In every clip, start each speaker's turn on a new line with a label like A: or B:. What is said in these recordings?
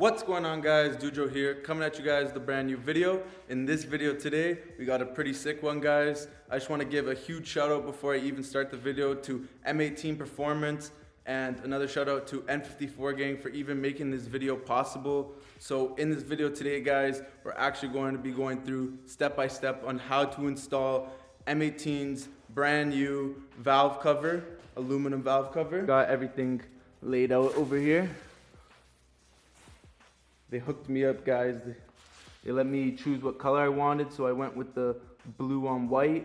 A: What's going on, guys? Dujo here, coming at you guys with a brand new video. In this video today, we got a pretty sick one, guys. I just want to give a huge shout out before I even start the video to M18 Performance and another shout out to N54 gang for even making this video possible. So in this video today, guys, we're actually going to be going through step by step on how to install M18's brand new valve cover, aluminum valve cover. Got everything laid out over here. They hooked me up, guys. They let me choose what color I wanted, so I went with the blue on white.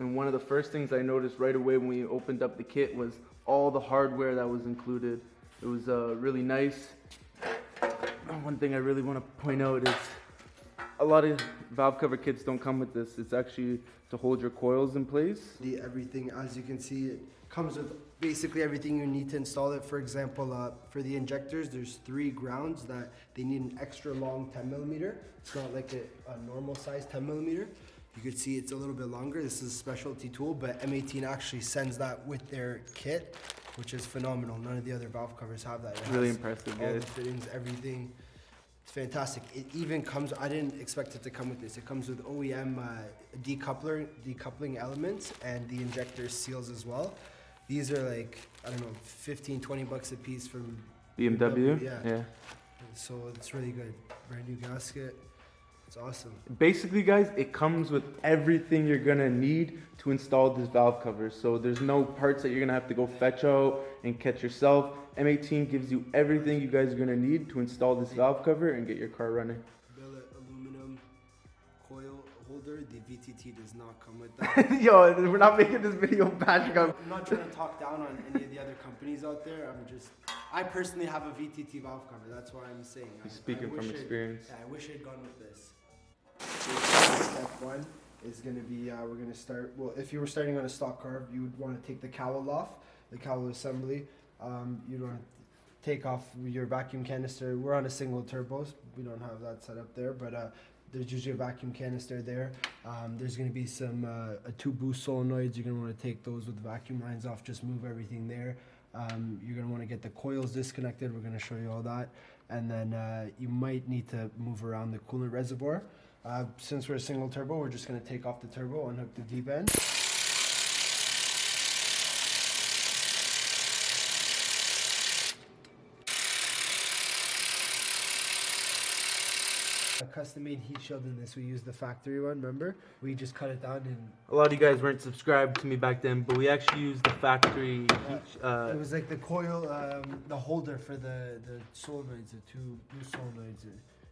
A: And one of the first things I noticed right away when we opened up the kit was all the hardware that was included. It was really nice. One thing I really want to point out is a lot of valve cover kits don't come with this. It's actually to hold your coils in place.
B: Everything, as you can see, it comes with basically everything you need to install it. For example, for the injectors, there's 3 grounds that they need an extra long 10mm. It's not like a normal size 10mm. You can see it's a little bit longer. This is a specialty tool, but M18 actually sends that with their kit, which is phenomenal. None of the other valve covers have that. It
A: really
B: has
A: impressive,
B: all
A: guys.
B: the fittings, everything. It's fantastic. It even comes, I didn't expect it to come with this. It comes with OEM decoupling elements and the injector seals as well. These are like, I don't know, 15, 20 bucks a piece from
A: BMW?
B: Yeah. So it's really good. Brand new gasket. It's awesome.
A: Basically, guys, it comes with everything you're gonna need to install this valve cover. So there's no parts that you're gonna have to go fetch out and catch yourself. M18 gives you everything you guys are gonna need to install this valve cover and get your car running.
B: Billet aluminum coil holder. The VTT does not come with that.
A: Yo, we're not making this video bashing up.
B: I'm not trying to talk down on any of the other companies out there. I personally have a VTT valve cover. That's why I'm saying.
A: You're speaking from experience.
B: I wish I'd gone with this. Step 1 is going to be, we're going to start, well, if you were starting on a stock car, you would want to take the cowl off, the cowl assembly. You'd want to take off your vacuum canister. We're on a single turbo, we don't have that set up there, but there's usually a vacuum canister there. There's going to be some 2 boost solenoids. You're going to want to take those with the vacuum lines off, just move everything there. You're going to want to get the coils disconnected. We're going to show you all that. And then you might need to move around the coolant reservoir. Since we're a single turbo, we're just going to take off the turbo, unhook the D-band. A custom-made heat shield in this. We use the factory one, remember? We just cut it down and...
A: A lot of you guys weren't subscribed to me back then, but we actually used the factory heat,
B: it was like the coil, the holder for the solenoids, the 2 boost solenoids.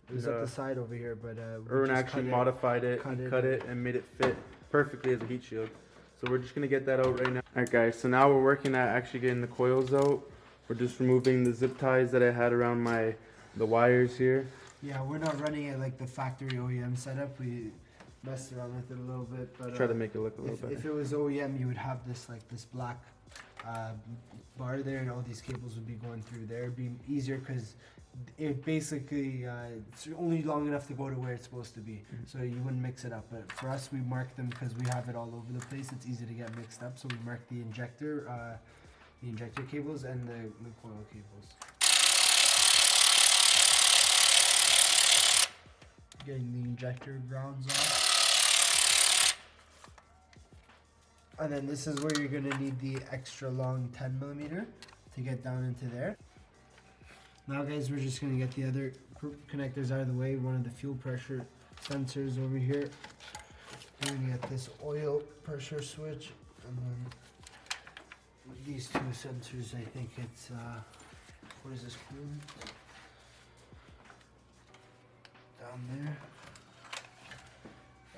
B: It was up the side over here, but
A: Erwin actually modified it, cut it, and made it fit perfectly as a heat shield. So we're just gonna get that out right now. Alright guys, so now we're working at actually getting the coils out. We're just removing the zip ties that I had around the wires here.
B: Yeah, we're not running it like the factory OEM setup. We messed around with it a little bit, but
A: try to make it look a little better.
B: If it was OEM, you would have this this black bar there, and all these cables would be going through there. It'd be easier because it basically it's only long enough to go to where it's supposed to be, so you wouldn't mix it up. But for us, we mark them because we have it all over the place. It's easy to get mixed up, so we mark the injector cables and the coil cables. Getting the injector grounds off. And then this is where you're going to need the extra long 10mm to get down into there. Now guys, we're just going to get the other connectors out of the way. One of the fuel pressure sensors over here. We're going to get this oil pressure switch. And then these 2 sensors, I think it's, what is this called? Down there,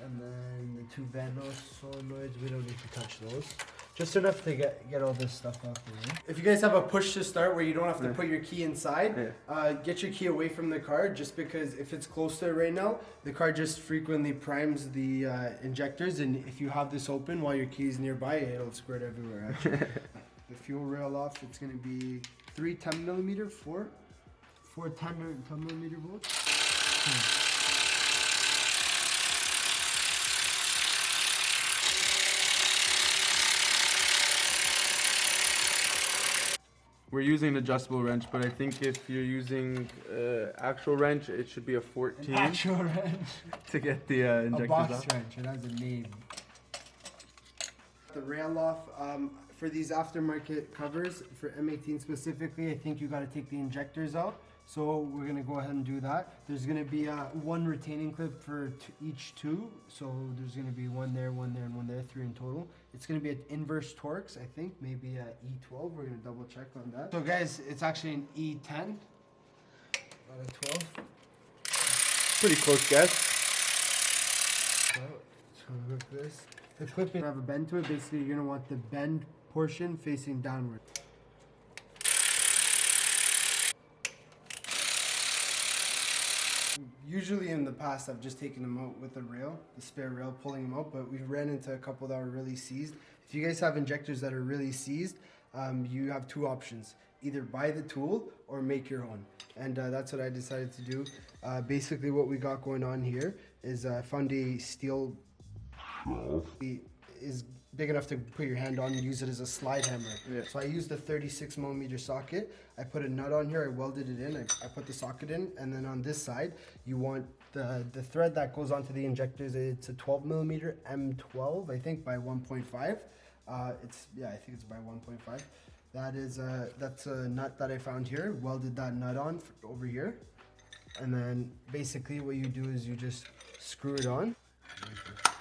B: and then the 2 Vanos solenoids. We don't need to touch those. Just enough to get all this stuff off the way. If you guys have a push to start where you don't have to put your key inside, get your key away from the car, just because if it's close to it right now, the car just frequently primes the injectors, and if you have this open while your key is nearby, it'll squirt everywhere at you. The fuel rail off, it's going to be 3 10mm, 4 10mm bolts.
A: We're using an adjustable wrench, but I think if you're using actual wrench, it should be a 14
B: An actual wrench.
A: to get the injectors
B: A box
A: off.
B: wrench, it has a name. The rail off, for these aftermarket covers, for M18 specifically, I think you got to take the injectors out. So we're going to go ahead and do that. There's going to be one retaining clip for each two. So there's going to be one there, and one there, 3 in total. It's going to be at inverse torques, I think, maybe at E12. We're going to double check on that. So guys, it's actually an E10, not a 12.
A: Pretty close guess.
B: So look at this. The clip will have a bend to it. Basically, you're going to want the bend portion facing downward. Usually in the past, I've just taken them out with a rail, the spare rail, pulling them out, but we've ran into a couple that were really seized. If you guys have injectors that are really seized, you have 2 options. Either buy the tool or make your own. And that's what I decided to do. Basically what we got going on here is I found a steel is big enough to put your hand on and use it as a slide hammer. Yeah. So I used a 36mm socket. I put a nut on here, I welded it in, I put the socket in, and then on this side, you want the thread that goes onto the injectors. It's a 12mm M12, I think, by 1.5. I think it's by 1.5. That's a nut that I found here. Welded that nut on over here. And then basically what you do is you just screw it on.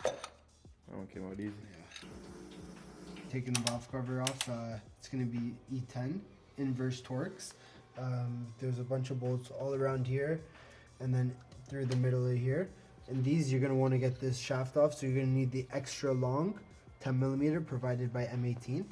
A: That one came out easy.
B: Yeah. Taking the valve cover off, it's going to be E10 inverse torques. There's a bunch of bolts all around here and then through the middle of here. And these you're going to want to get this shaft off, so you're going to need the extra long 10mm provided by M18.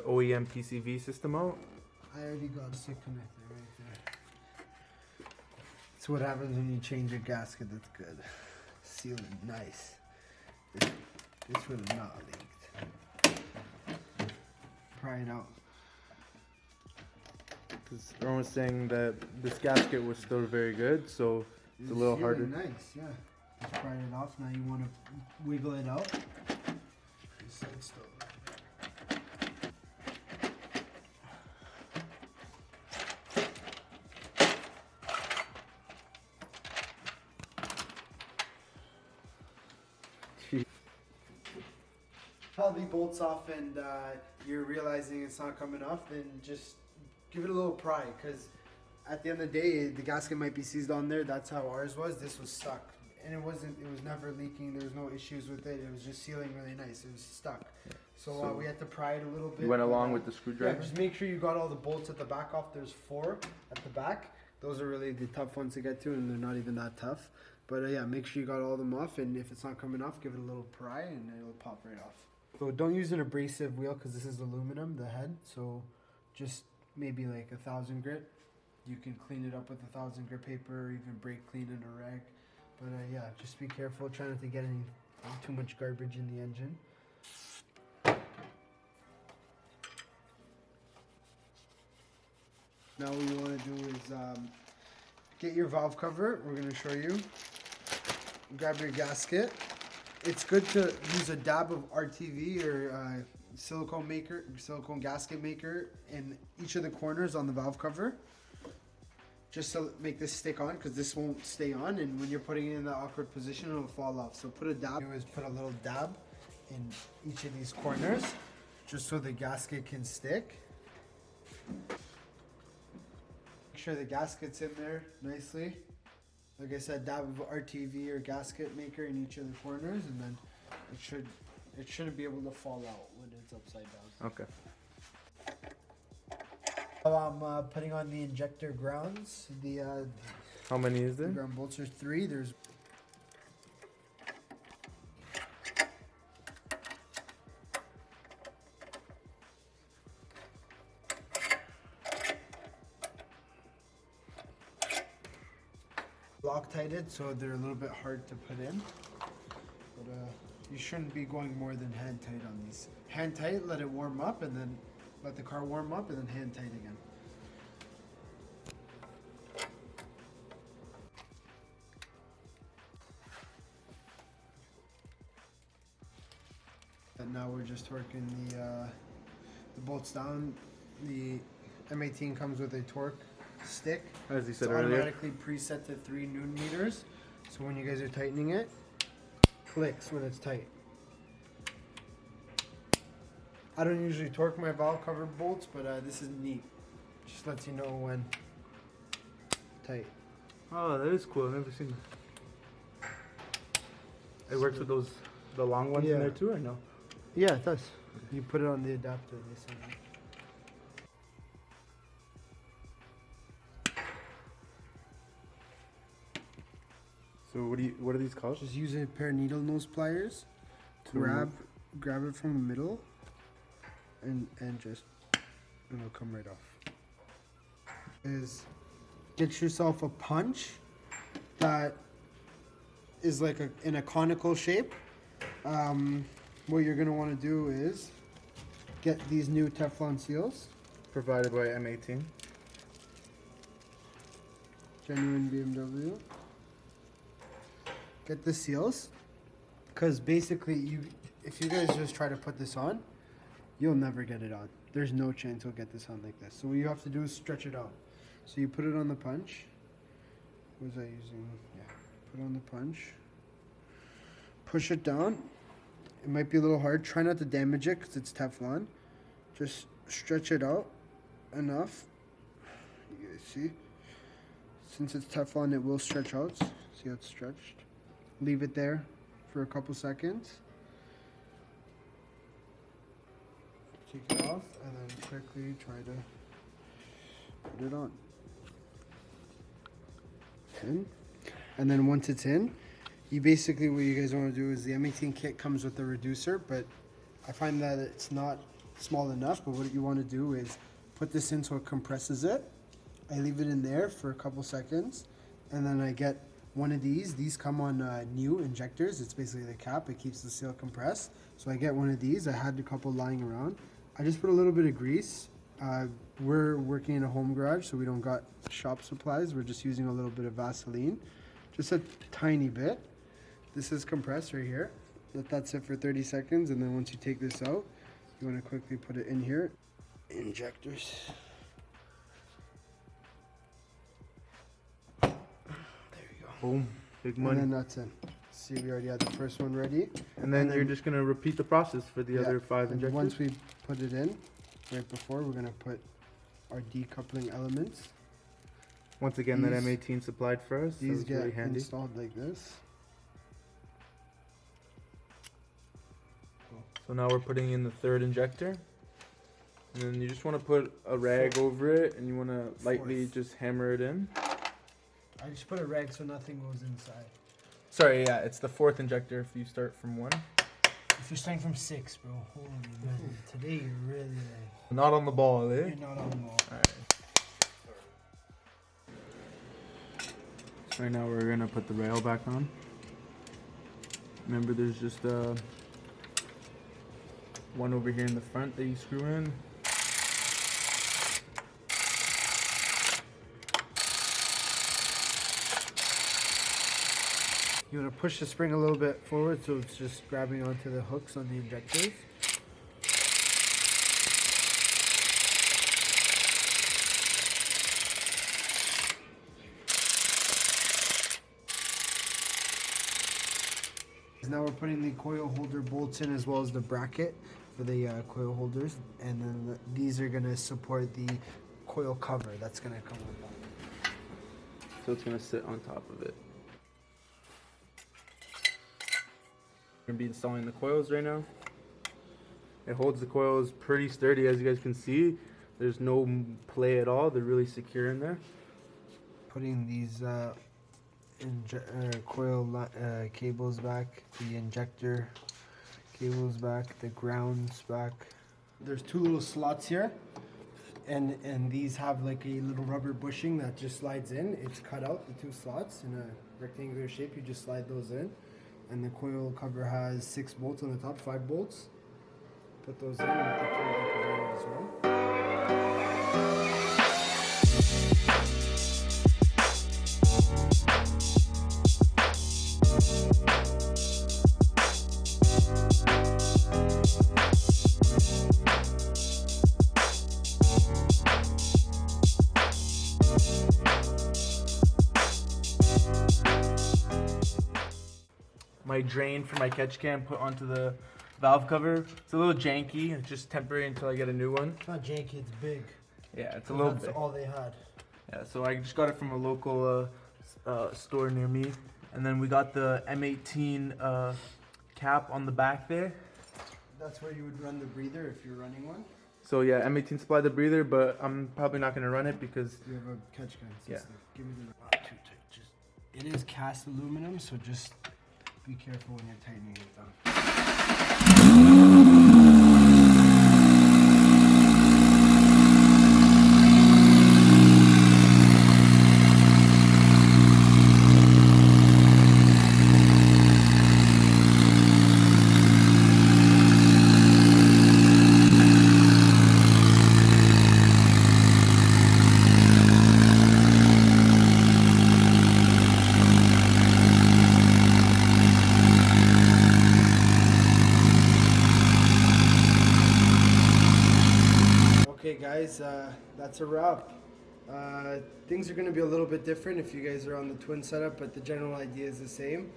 A: OEM PCV system out.
B: I already got a stick connector right there. That's what happens when you change a gasket. That's good. Seal it nice. This would have not leaked. Pry it out.
A: Because everyone's saying that this gasket was still very good, so it's a little harder.
B: Nice, yeah. Just pry it off. Now you want to wiggle it out. All the bolts off and you're realizing it's not coming off, then just give it a little pry, because at the end of the day the gasket might be seized on there. That's how ours was. This was stuck, and it was never leaking. There was no issues with it. It was just sealing really nice. It was stuck. So we had to pry it a little bit.
A: You went along with the screwdriver?
B: Yeah, just make sure you got all the bolts at the back off. There's 4 at the back. Those are really the tough ones to get to, and they're not even that tough. But yeah, make sure you got all them off, and if it's not coming off, give it a little pry and it'll pop right off. So don't use an abrasive wheel, because this is aluminum, the head. So just maybe like 1000 grit. You can clean it up with 1000 grit paper, or even brake clean in a rag. But yeah, just be careful. Try not to get too much garbage in the engine. Now what you want to do is get your valve cover. We're going to show you. Grab your gasket. It's good to use a dab of RTV or silicone gasket maker in each of the corners on the valve cover, just to make this stick on, because this won't stay on, and when you're putting it in the awkward position, it'll fall off. So put a dab. Put a little dab in each of these corners, just so the gasket can stick. Make sure the gasket's in there nicely. Like I said, dab of RTV or gasket maker in each of the corners, and then it shouldn't be able to fall out when it's upside down.
A: Okay.
B: So I'm putting on the injector grounds.
A: How many is there?
B: The ground bolts are 3. There's Loctited, so they're a little bit hard to put in. But you shouldn't be going more than hand tight on these. Hand tight, let it warm up, and then let the car warm up, and then hand tight again. And now we're just torquing the bolts down. The M18 comes with a torque stick.
A: As he said
B: it's
A: earlier.
B: automatically preset to 3 Newton meters. So when you guys are tightening it, clicks when it's tight. I don't usually torque my valve cover bolts, but this is neat. Just lets you know when tight.
A: Oh, that is cool. I've never seen that. It works with those, the long ones in there too, or no?
B: Yeah, it does. You put it on the adapter. They say.
A: So what are these called?
B: Just use a pair of needle nose pliers to grab it from the middle, and just it'll come right off. Get yourself a punch that is like in a conical shape. What you're gonna want to do is get these new Teflon seals,
A: Provided by M18.
B: genuine BMW. Get the seals, because basically if you guys just try to put this on, you'll never get it on. There's no chance you'll get this on like this. So what you have to do is stretch it out. So you put it on the punch. What was I using? Yeah, put it on the punch. Push it down. It might be a little hard. Try not to damage it because it's Teflon. Just stretch it out enough. You guys see? Since it's Teflon, it will stretch out. See how it's stretched? Leave it there for a couple seconds. Take it off and then quickly try to put it on. And then once it's in, you basically, what you guys want to do is the M18 kit comes with a reducer, but I find that it's not small enough. But what you want to do is put this in so it compresses it. I leave it in there for a couple seconds, and then I get one of these. These come on new injectors. It's basically the cap. It keeps the seal compressed. So I get one of these. I had a couple lying around. I just put a little bit of grease. We're working in a home garage, so we don't got shop supplies. We're just using a little bit of Vaseline, just a tiny bit. This is compressed right here. Let that sit for 30 seconds, and then once you take this out, you want to quickly put it in here. Injectors. There you go.
A: Boom. Big money.
B: And then that's in. See, we already had the first one ready.
A: And then you're just going to repeat the process for the other 5
B: and
A: injectors?
B: once we put it in, right before, we're going to put our decoupling elements.
A: Once again, that M18 supplied for us.
B: These
A: so
B: get
A: really handy.
B: installed like this.
A: So now we're putting in the 3rd injector. And then you just want to put a rag over it, and you want to lightly just hammer it in.
B: I just put a rag so nothing goes inside.
A: Sorry, yeah, it's the 4th injector if you start from 1.
B: If you're starting from 6, bro, holy man. Today you're really
A: Not on the ball, eh?
B: you're not on the ball.
A: Alright. So right now we're going to put the rail back on. Remember, there's just one over here in the front that you screw in.
B: You want to push the spring a little bit forward so it's just grabbing onto the hooks on the injectors. Now we're putting the coil holder bolts in as well as the bracket for the coil holders, and then these are going to support the coil cover that's going to come with that.
A: So it's going to sit on top of it. We're going to be installing the coils right now. It holds the coils pretty sturdy, as you guys can see. There's no play at all. They're really secure in there.
B: Putting these coil cables back, the injector cables back, the grounds back. There's 2 little slots here and these have like a little rubber bushing that just slides in. It's cut out, the 2 slots in a rectangular shape. You just slide those in, and the coil cover has 6 bolts on the top, 5 bolts. Put those in and put your as well.
A: My drain for my catch can put onto the valve cover. It's a little janky. It's just temporary until I get a new one.
B: It's not janky, it's big.
A: Yeah, it's a little
B: That's
A: bit.
B: all they had.
A: Yeah, so I just got it from a local store near me. And then we got the M18 cap on the back there.
B: That's where you would run the breather if you're running one.
A: So yeah, M18 supplied the breather, but I'm probably not going to run it because...
B: You have a catch gun. So
A: Yeah.
B: Give me the... Too tight. It is cast aluminum, so just be careful when you're tightening it down. Okay guys, that's a wrap. Things are going to be a little bit different if you guys are on the twin setup, but the general idea is the same.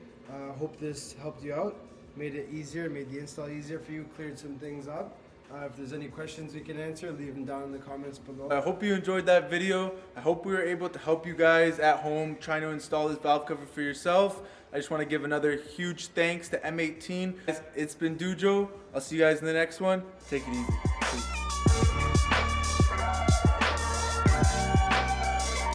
B: Hope this helped you out, made it easier, made the install easier for you, cleared some things up. If there's any questions we can answer, leave them down in the comments below.
A: I hope you enjoyed that video. I hope we were able to help you guys at home trying to install this valve cover for yourself. I just want to give another huge thanks to M18. It's been Dujo. I'll see you guys in the next one. Take it easy. Peace.